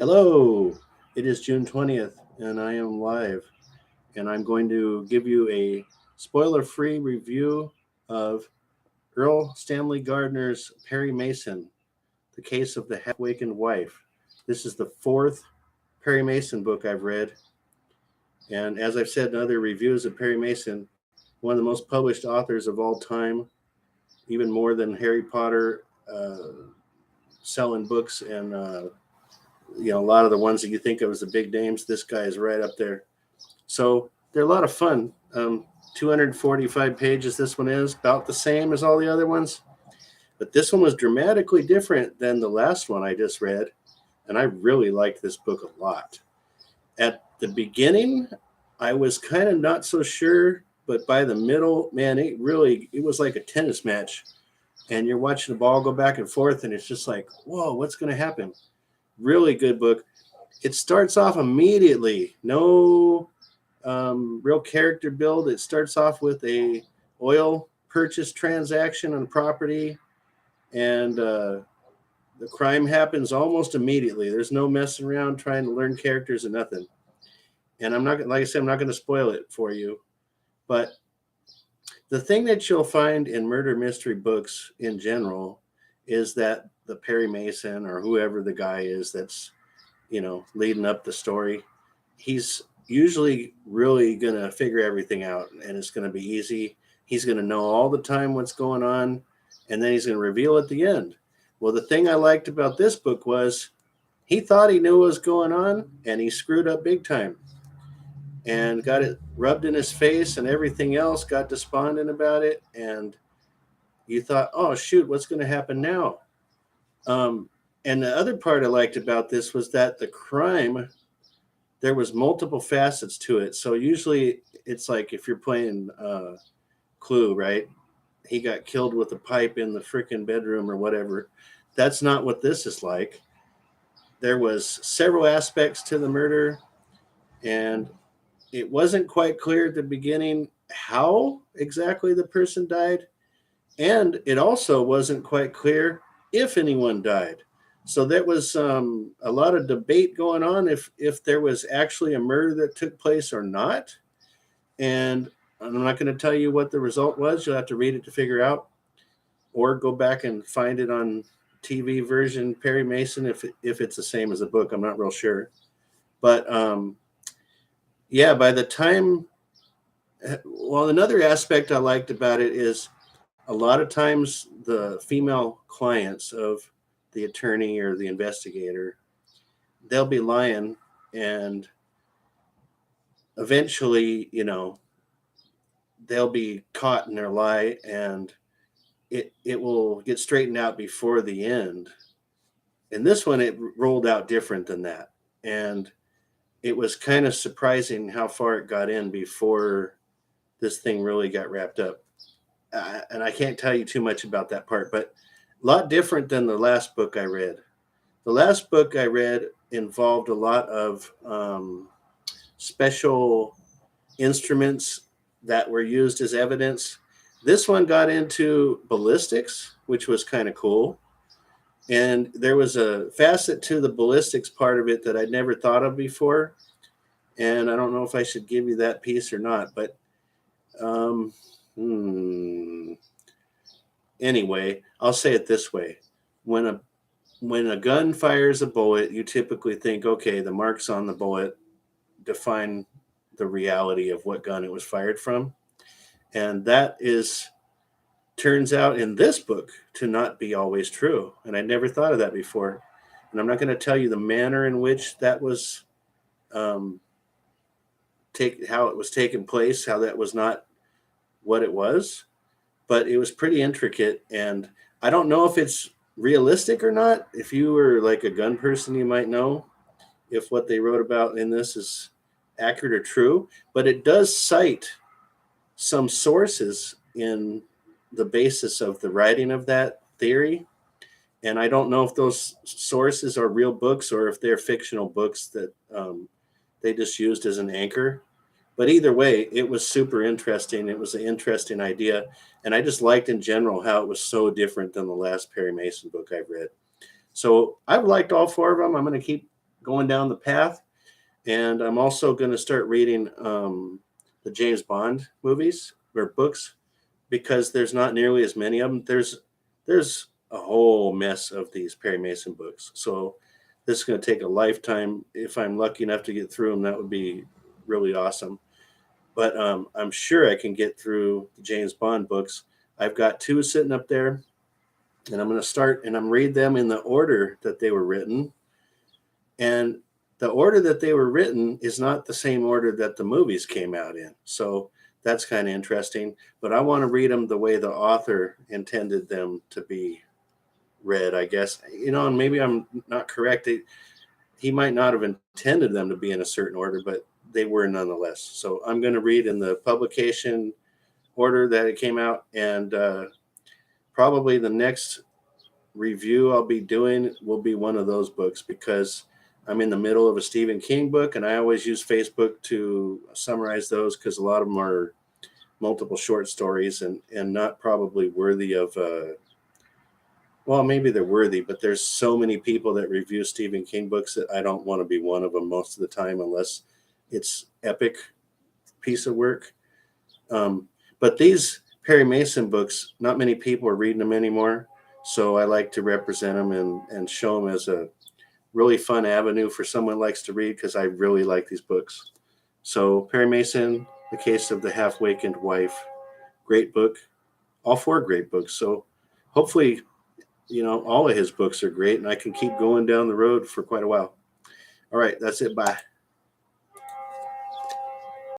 Hello, it is June 20th, and I am live, and I'm going to give you a spoiler free review of Erle Stanley Gardner's Perry Mason, The Case of the Half-Wakened Wife. This is the fourth Perry Mason book I've read, and as I've said in other reviews of Perry Mason, one of the most published authors of all time, even more than Harry Potter, selling books and a lot of the ones that you think of as the big names, this guy is right up there. So they're a lot of fun. 245 pages, this one is about the same as all the other ones. But this one was dramatically different than the last one I just read. And I really liked this book a lot. At the beginning, I was kind of not so sure. But by the middle, man, it was like a tennis match. And you're watching the ball go back and forth. And it's just like, whoa, what's going to happen? Really good book. It starts off immediately. No real character build. It starts off with a oil purchase transaction on property, and the crime happens almost immediately. There's no messing around trying to learn characters and nothing. And I'm not, like I said, I'm not going to spoil it for you. But the thing that you'll find in murder mystery books in general is that the Perry Mason or whoever the guy is that's, leading up the story, he's usually really going to figure everything out, and it's going to be easy. He's going to know all the time what's going on, and then he's going to reveal at the end. Well, the thing I liked about this book was he thought he knew what was going on, and he screwed up big time and got it rubbed in his face, and everything else got despondent about it. And you thought, oh, shoot, what's going to happen now? And the other part I liked about this was that the crime, there was multiple facets to it. So usually it's like if you're playing Clue, right? He got killed with a pipe in the freaking bedroom or whatever. That's not what this is like. There was several aspects to the murder, and it wasn't quite clear at the beginning how exactly the person died. And it also wasn't quite clear if anyone died. So there was a lot of debate going on if there was actually a murder that took place or not. And I'm not going to tell you what the result was. You'll have to read it to figure out, or go back and find it on TV version Perry Mason if it's the same as the book. I'm not real sure. But yeah, by the time, well, another aspect I liked about it is a lot of times the female clients of the attorney or the investigator, they'll be lying, and eventually, they'll be caught in their lie, and it will get straightened out before the end. And this one, it rolled out different than that. And it was kind of surprising how far it got in before this thing really got wrapped up. And I can't tell you too much about that part, but a lot different than the last book I read. The last book I read involved a lot of special instruments that were used as evidence. This one got into ballistics, which was kind of cool. And there was a facet to the ballistics part of it that I'd never thought of before. And I don't know if I should give you that piece or not, but anyway, I'll say it this way. When a gun fires a bullet, you typically think, okay, the marks on the bullet define the reality of what gun it was fired from. And that turns out in this book to not be always true. And I never thought of that before. And I'm not going to tell you the manner in which that was how it was taking place, how that was not what it was, but it was pretty intricate. And I don't know if it's realistic or not. If you were like a gun person, you might know if what they wrote about in this is accurate or true, but it does cite some sources in the basis of the writing of that theory. And I don't know if those sources are real books or if they're fictional books that they just used as an anchor. But either way, it was super interesting. It was an interesting idea. And I just liked in general how it was so different than the last Perry Mason book I've read. So I've liked all four of them. I'm going to keep going down the path. And I'm also going to start reading the James Bond movies or books because there's not nearly as many of them. There's a whole mess of these Perry Mason books. So this is going to take a lifetime. If I'm lucky enough to get through them, that would be really awesome. But I'm sure I can get through the James Bond books. I've got two sitting up there, and I'm going to start and I'm read them in the order that they were written. And the order that they were written is not the same order that the movies came out in. So that's kind of interesting. But I want to read them the way the author intended them to be read, I guess. And maybe I'm not correct. He might not have intended them to be in a certain order, but they were nonetheless. So I'm going to read in the publication order that it came out. And probably the next review I'll be doing will be one of those books because I'm in the middle of a Stephen King book, and I always use Facebook to summarize those because a lot of them are multiple short stories and not probably worthy of well, maybe they're worthy, but there's so many people that review Stephen King books that I don't want to be one of them most of the time unless it's epic piece of work. But these Perry Mason books, not many people are reading them anymore. So I like to represent them and show them as a really fun avenue for someone who likes to read because I really like these books. So Perry Mason, The Case of the Half-Wakened Wife, great book, all four great books. So hopefully, all of his books are great and I can keep going down the road for quite a while. All right, that's it. Bye.